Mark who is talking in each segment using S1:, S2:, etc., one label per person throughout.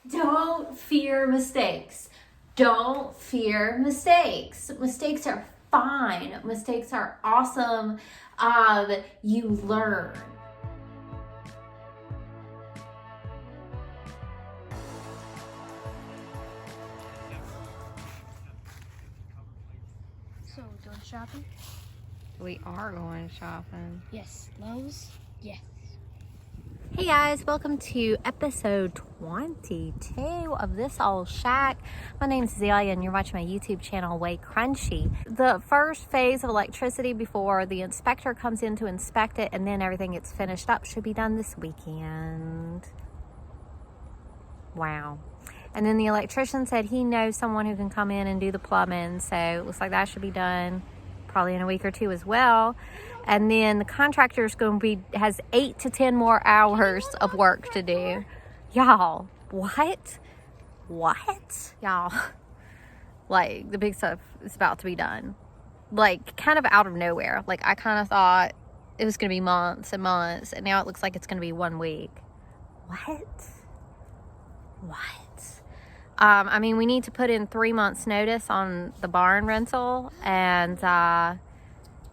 S1: Don't fear mistakes. Don't fear mistakes. Mistakes are fine. Mistakes are awesome. You learn.
S2: So, doing shopping?
S3: We are going shopping.
S2: Yes. Lowe's? Yes.
S1: Hey guys, welcome to episode 22 of This Old Shack. My name's Azalea and you're watching my YouTube channel, WayCrunchy. The first phase of electricity before the inspector comes in to inspect it and then everything gets finished up should be done this weekend. Wow. And then the electrician said he knows someone who can come in and do the plumbing, so it looks like that should be done probably in a week or two as well. And then the contractor's has 8 to 10 more hours of work to do. Y'all, what? Y'all, like the big stuff is about to be done. Like kind of out of nowhere. Like I kind of thought it was going to be months and months, and now it looks like it's going to be 1 week. What? I mean, we need to put in 3 months notice on the barn rental, and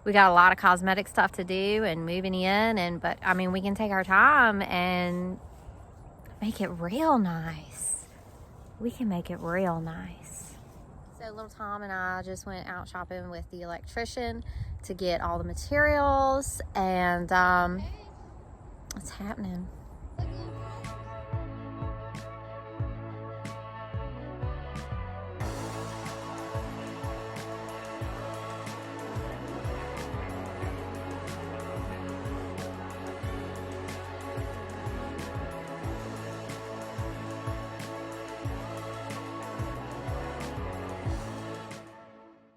S1: we got a lot of cosmetic stuff to do and moving in, but I mean, we can take our time and make it real nice. We can make it real nice. So little Tom and I just went out shopping with the electrician to get all the materials, and it's happening.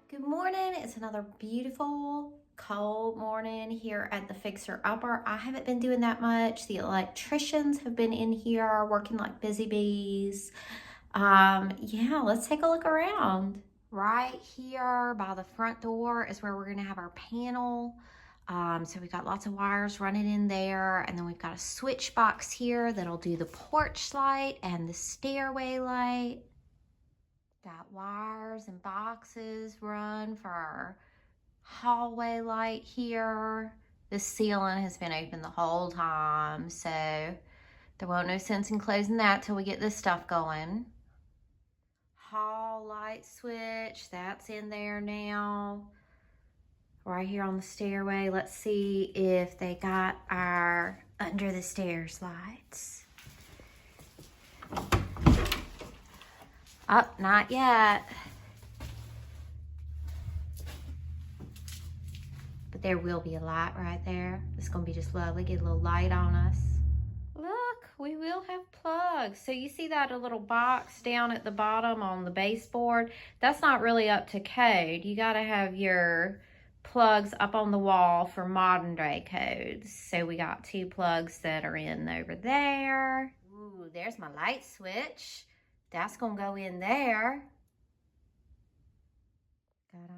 S1: Good morning. It's another beautiful cold morning here at the Fixer Upper. I haven't been doing that much. The electricians have been in here working like busy bees. Yeah, let's take a look around. Right here by the front door is where we're going to have our panel. So we've got lots of wires running in there, and then we've got a switch box here that'll do the porch light and the stairway light. Got wires and boxes run for our hallway light here. The ceiling has been open the whole time, so there won't no sense in closing that till we get this stuff going. Hall light switch, that's in there now. Right here on the stairway, let's see if they got our under the stairs lights. Oh, not yet. But there will be a light right there. It's gonna be just lovely, get a little light on us. Look, we will have plugs. So you see that a little box down at the bottom on the baseboard? That's not really up to code. You gotta have your plugs up on the wall for modern day codes. So we got 2 plugs that are in over there. Ooh, there's my light switch. That's gonna go in there. Got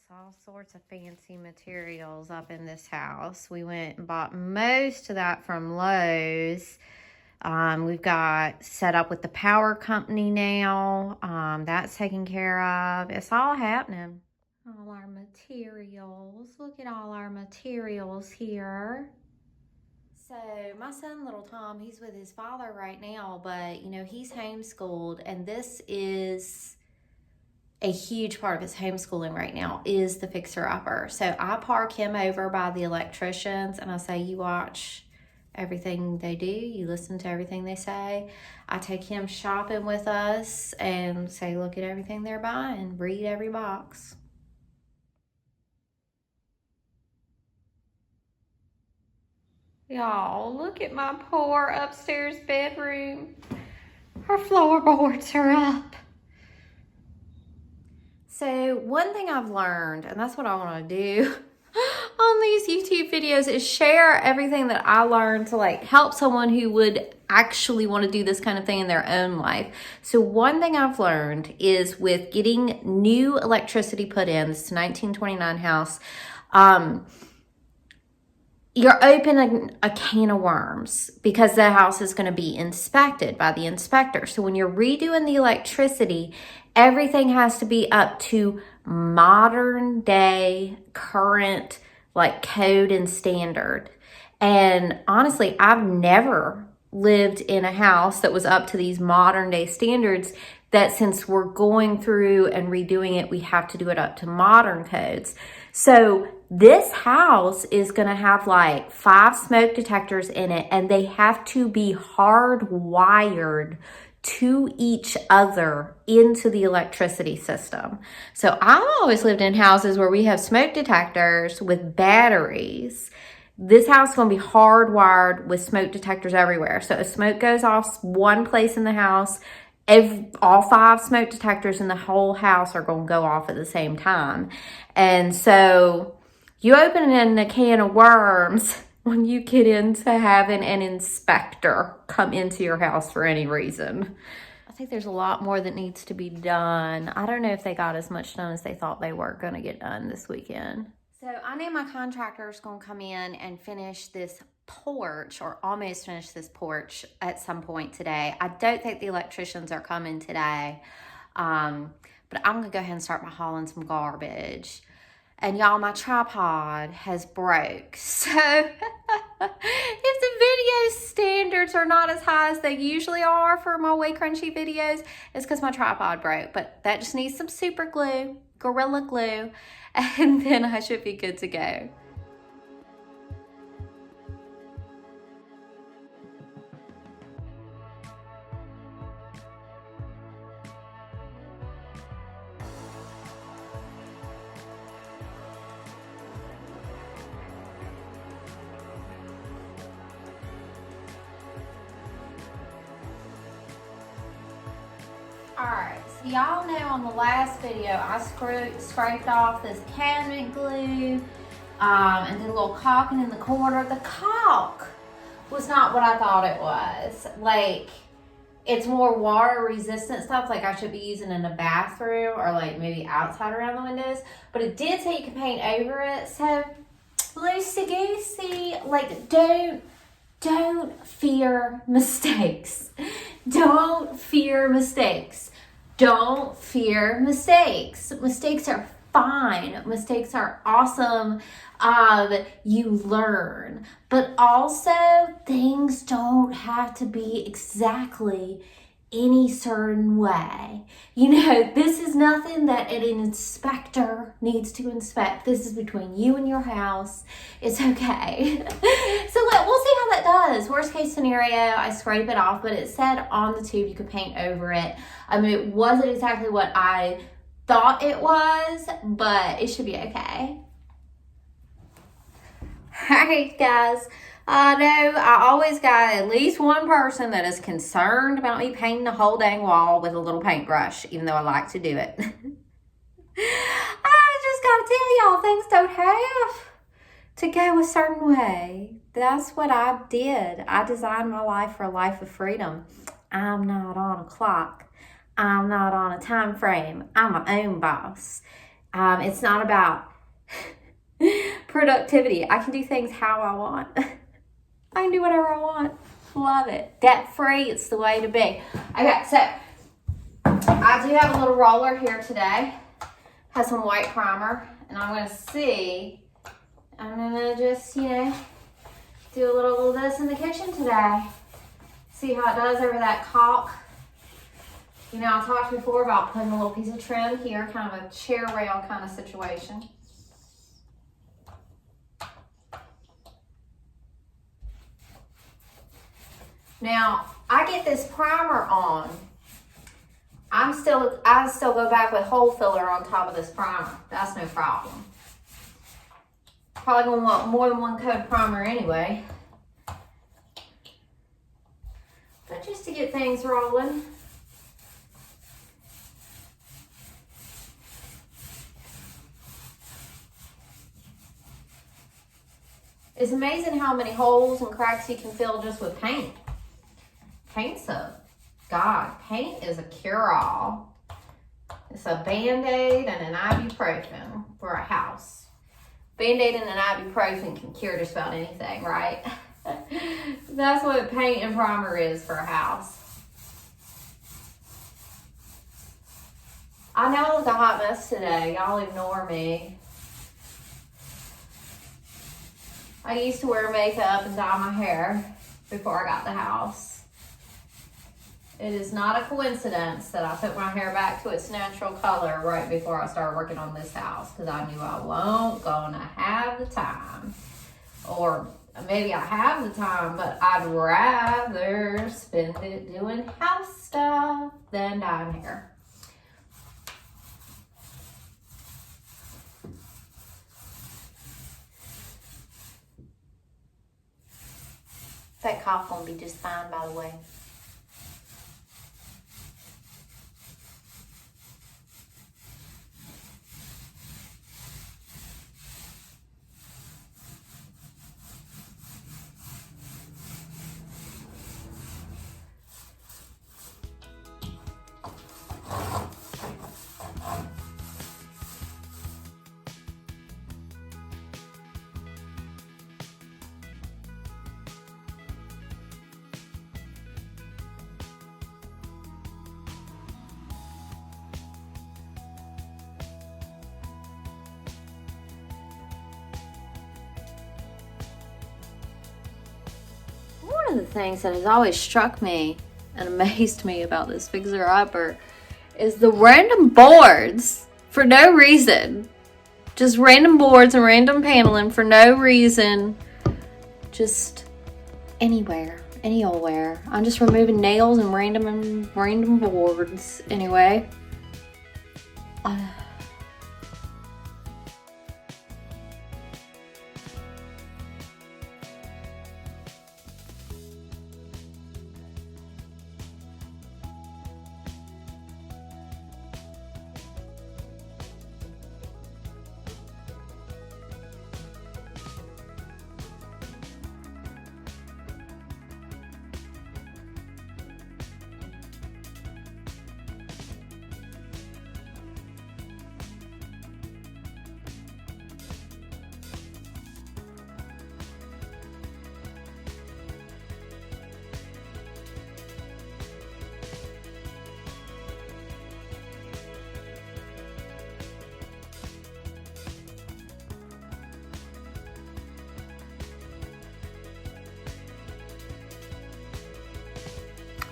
S1: all sorts of fancy materials up in this house. We went and bought most of that from Lowe's. We've got set up with the power company now. That's taken care of. It's all happening. All our materials. Look at all our materials here. So my son, little Tom, he's with his father right now, but you know, he's homeschooled, and this is a huge part of his homeschooling right now is the Fixer Upper. So I park him over by the electricians and I say, you watch everything they do, you listen to everything they say. I take him shopping with us and say, look at everything they're buying, read every box. Y'all, look at my poor upstairs bedroom. Her floorboards are up. So one thing I've learned, and that's what I want to do on these YouTube videos, is share everything that I learned to like help someone who would actually want to do this kind of thing in their own life. So one thing I've learned is with getting new electricity put in, this 1929 house, you're opening a can of worms because the house is going to be inspected by the inspector. So when you're redoing the electricity, everything has to be up to modern day, current, like code and standard. And honestly, I've never lived in a house that was up to these modern day standards, that since we're going through and redoing it, we have to do it up to modern codes. So this house is going to have like 5 smoke detectors in it, and they have to be hardwired to each other into the electricity system. So I've always lived in houses where we have smoke detectors with batteries. This house is going to be hardwired with smoke detectors everywhere. So if smoke goes off one place in the house, all 5 smoke detectors in the whole house are going to go off at the same time. And so you open in a can of worms when you get into having an inspector come into your house for any reason. I think there's a lot more that needs to be done. I don't know if they got as much done as they thought they were going to get done this weekend. So I know my contractor is going to come in and finish this porch, or almost finish this porch at some point today. I don't think the electricians are coming today, but I'm going to go ahead and start by hauling some garbage. And y'all, my tripod has broke. So if the video standards are not as high as they usually are for my WayCrunchy videos, it's because my tripod broke. But that just needs some super glue, Gorilla Glue, and then I should be good to go. Alright, so y'all know on the last video I scraped off this cabinet glue and did a little caulking in the corner. The caulk was not what I thought it was. Like, it's more water resistant stuff like I should be using in a bathroom or like maybe outside around the windows. But it did say you could paint over it. So loosey-goosey, like don't fear mistakes. Don't fear mistakes. Don't fear mistakes. Mistakes are fine. Mistakes are awesome. You learn. But also, things don't have to be exactly any certain way. You know, this is nothing that an inspector needs to inspect. This is between you and your house. It's okay. So we'll see how that does. Worst case scenario, I scrape it off, but it said on the tube you could paint over it. I mean, it wasn't exactly what I thought it was, but it should be okay. Alright guys, I know I always got at least one person that is concerned about me painting the whole dang wall with a little paintbrush, even though I like to do it. I just gotta tell y'all, things don't have to go a certain way. That's what I did. I designed my life for a life of freedom. I'm not on a clock. I'm not on a time frame. I'm my own boss. It's not about productivity. I can do things how I want. I can do whatever I want. Love it. Debt free, it's the way to be. Okay, so I do have a little roller here today. Has some white primer, and I'm gonna see. I'm gonna just, you know, do a little of this in the kitchen today. See how it does over that caulk. You know, I talked before about putting a little piece of trim here, kind of a chair rail kind of situation. Now, I get this primer on. I still go back with hole filler on top of this primer. That's no problem. Probably gonna want more than one coat of primer anyway. But just to get things rolling. It's amazing how many holes and cracks you can fill just with paint. Paint is a cure-all. It's a Band-Aid and an ibuprofen for a house. Band-Aid and an ibuprofen can cure just about anything, right? That's what paint and primer is for a house. I know I look a hot mess today. Y'all ignore me. I used to wear makeup and dye my hair before I got the house. It is not a coincidence that I put my hair back to its natural color right before I started working on this house, because I knew I won't gonna have the time. Or maybe I have the time, but I'd rather spend it doing house stuff than dyeing hair. That cough won't be just fine, by the way. One of the things that has always struck me and amazed me about this fixer-upper is the random boards for no reason. Just random boards and random paneling for no reason. Just anywhere, any old where. I'm just removing nails and random boards. Anyway.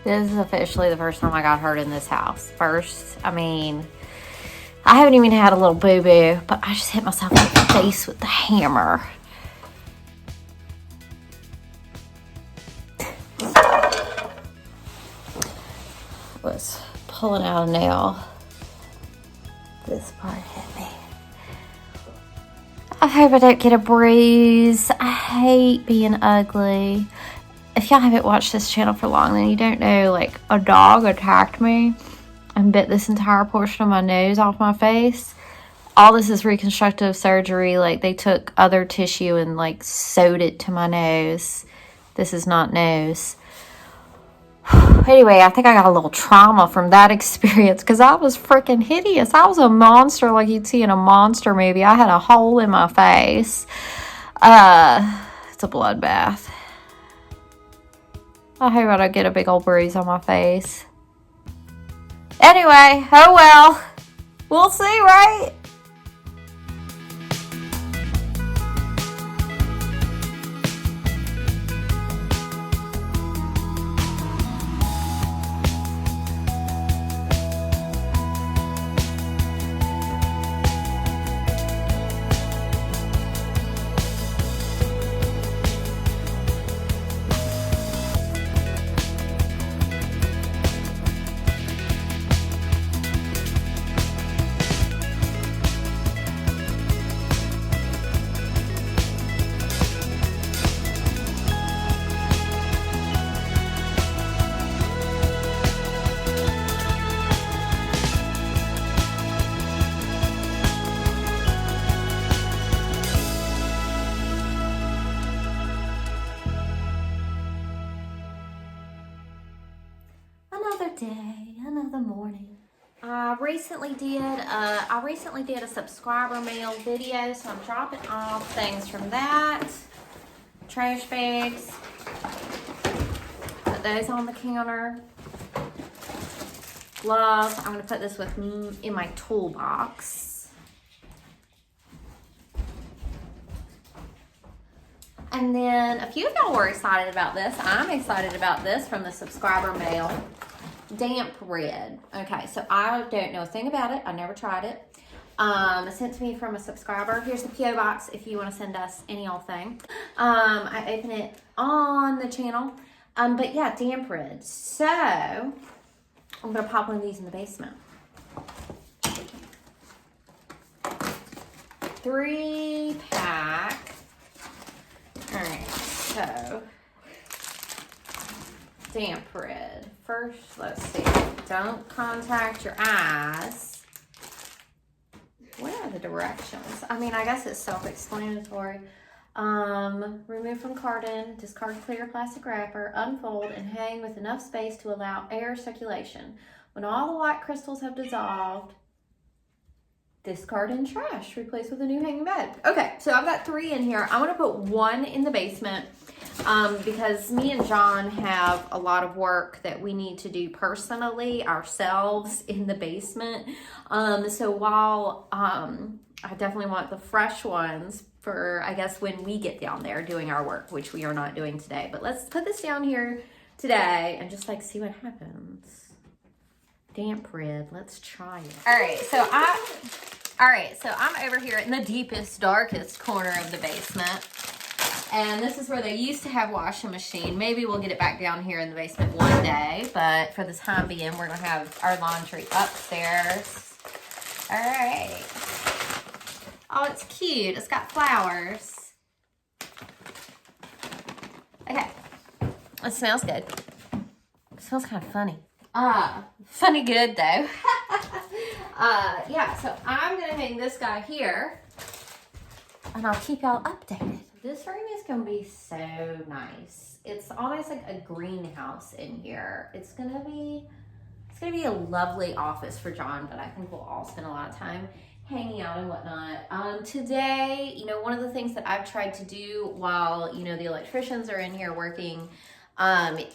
S1: This is officially the first time I got hurt in this house. I haven't even had a little boo-boo, but I just hit myself in the face with the hammer. Was pulling out a nail. This part hit me. I hope I don't get a bruise. I hate being ugly. If y'all haven't watched this channel for long, then you don't know, like, a dog attacked me and bit this entire portion of my nose off my face. All this is reconstructive surgery. Like, they took other tissue and, like, sewed it to my nose. This is not nose. Anyway, I think I got a little trauma from that experience because I was freaking hideous. I was a monster like you'd see in a monster movie. I had a hole in my face. It's a bloodbath. I hope I don't get a big old bruise on my face. Anyway, oh well. We'll see, right? Another day, another morning. I recently did a subscriber mail video, so I'm dropping off things from that. Trash bags. Put those on the counter. Gloves. I'm gonna put this with me in my toolbox. And then a few of y'all were excited about this. I'm excited about this from the subscriber mail. Damp red. Okay, so I don't know a thing about it. I never tried it. Sent to me from a subscriber. Here's the P.O. box if you want to send us any old thing. I open it on the channel. But yeah, damp red. So I'm gonna pop one of these in the basement. 3-pack. All right, so damp red. First, let's see. Don't contact your eyes. What are the directions? I mean, I guess it's self-explanatory. Remove from carton, discard clear plastic wrapper, unfold, and hang with enough space to allow air circulation. When all the white crystals have dissolved, discard in trash. Replace with a new hanging bed. Okay, so I've got 3 in here. I'm going to put 1 in the basement because me and John have a lot of work that we need to do personally ourselves in the basement. So while I definitely want the fresh ones for, I guess, when we get down there doing our work, which we are not doing today. But let's put this down here today and just like see what happens. Damp red. Let's try it. All right, so I'm over here in the deepest, darkest corner of the basement. And this is where they used to have washing machine. Maybe we'll get it back down here in the basement one day. But for the time being, we're going to have our laundry upstairs. All right. Oh, it's cute. It's got flowers. Okay. It smells good. It smells kind of funny. Funny good though. Yeah, so I'm gonna hang this guy here and I'll keep y'all updated. This room is gonna be so nice. It's almost like a greenhouse in here. It's gonna be a lovely office for John, but I think we'll all spend a lot of time hanging out and whatnot. Today, you know, one of the things that I've tried to do while, you know, the electricians are in here working,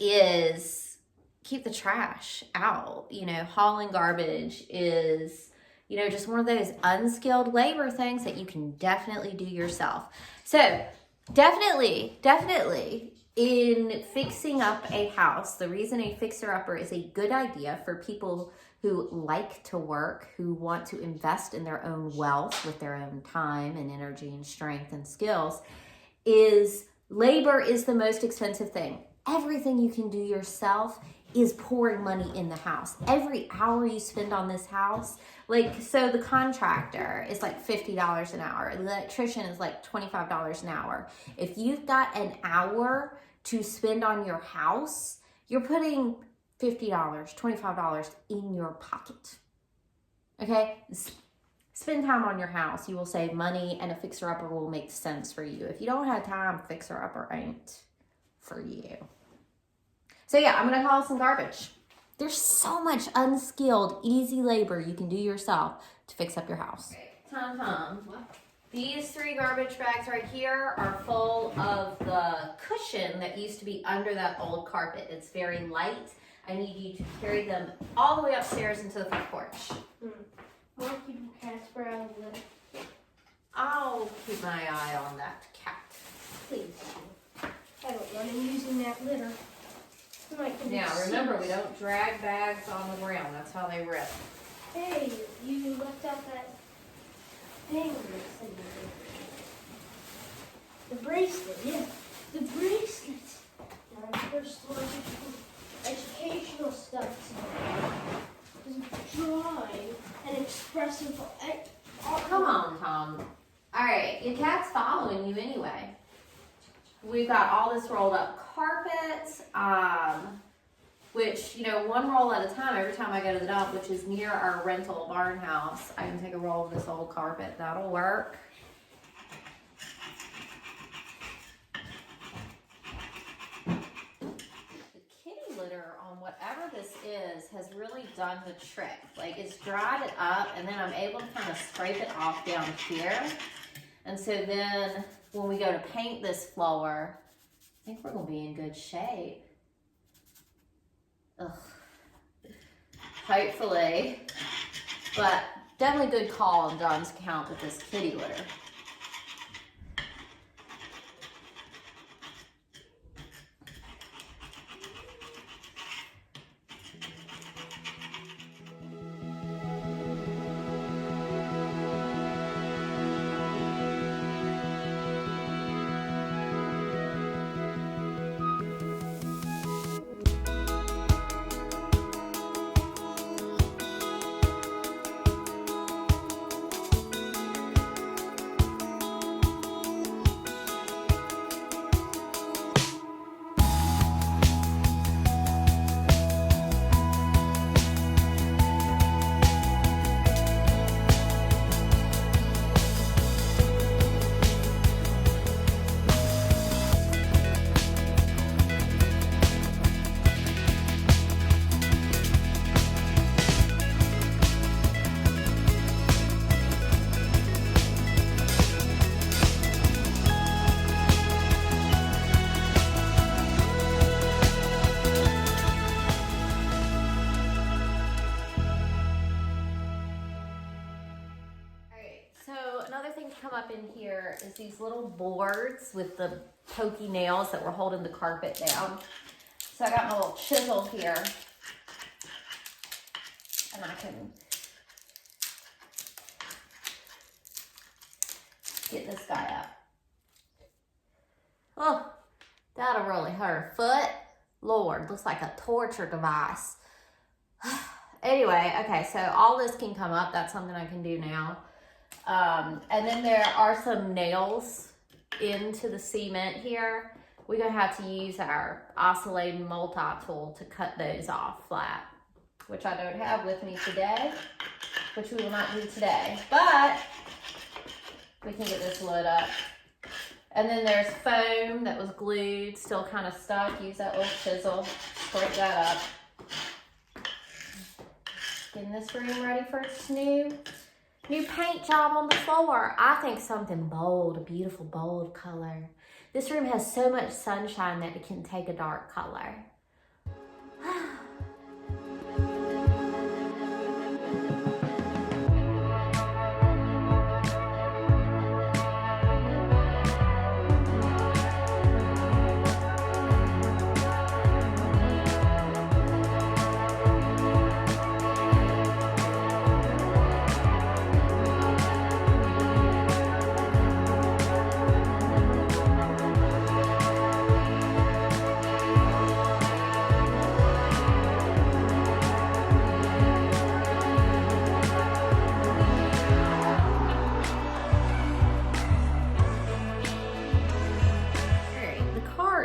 S1: is keep the trash out. You know, hauling garbage is, you know, just one of those unskilled labor things that you can definitely do yourself. So definitely in fixing up a house, the reason a fixer-upper is a good idea for people who like to work, who want to invest in their own wealth with their own time and energy and strength and skills, is labor is the most expensive thing. Everything you can do yourself is pouring money in the house. Every hour you spend on this house, like, so the contractor is like $50 an hour. The electrician is like $25 an hour. If you've got an hour to spend on your house, you're putting $50, $25 in your pocket. Okay? Spend time on your house. You will save money and a fixer-upper will make sense for you. If you don't have time, fixer-upper ain't for you. So yeah, I'm gonna haul some garbage. There's so much unskilled, easy labor you can do yourself to fix up your house. Okay. Tom. These 3 garbage bags right here are full of the cushion that used to be under that old carpet. It's very light. I need you to carry them all the way upstairs into the front porch.
S2: I want to keep the Casper out of the litter.
S1: I'll keep my eye on that cat.
S2: Please. I don't want him using that litter.
S1: Now, remember, we don't drag bags on the ground. That's how they rip.
S2: Hey, you left out that thing. The bracelet, yeah. The bracelet. Now, I first learned educational stuff today. Drawing and expressive.
S1: Come on, Tom. All right, your cat's following you anyway. We've got all this rolled up carpet, which, you know, one roll at a time. Every time I go to the dump, which is near our rental barn house, I can take a roll of this old carpet. That'll work. The kitty litter on whatever this is has really done the trick. Like, it's dried it up, and then I'm able to kind of scrape it off down here. And so then when we go to paint this floor, I think we're gonna be in good shape. Ugh. Hopefully. But definitely good call on John's account with this kitty litter. Come up in here is these little boards with the pokey nails that were holding the carpet down. So I got my little chisel here, and I can get this guy up. Oh, that'll really hurt a foot. Lord, looks like a torture device. Anyway, okay, so all this can come up. That's something I can do now. And then there are some nails into the cement here. We're going to have to use our oscillating multi-tool to cut those off flat, which I don't have with me today, which we will not do today, but we can get this lit up. And then there's foam that was glued, still kind of stuck. Use that little chisel, scrape that up. Getting this room ready for its new paint job on the floor. I think something bold, a beautiful bold color. This room has so much sunshine that it can take a dark color.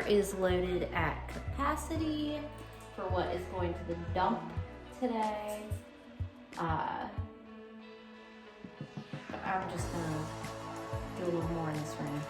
S1: Is loaded at capacity for what is going to the dump today. I'm just gonna do a little more in this room.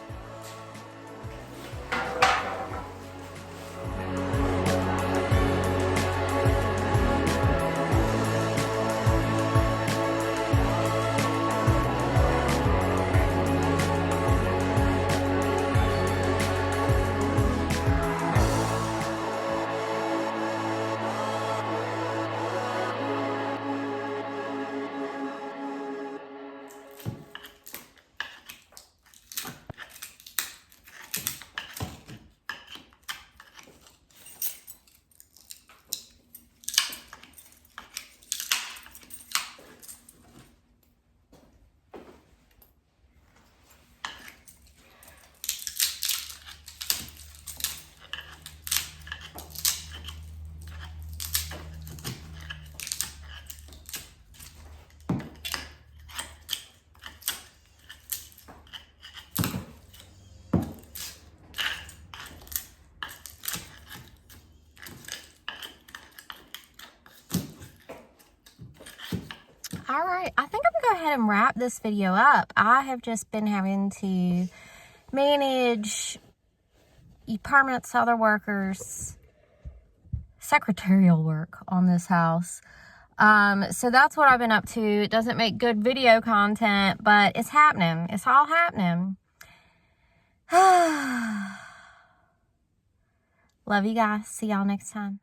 S1: All right, I think I'm gonna go ahead and wrap this video up. I have just been having to manage permanent Southern workers, secretarial work on this house. So that's what I've been up to. It doesn't make good video content, but it's happening. It's all happening. Love you guys. See y'all next time.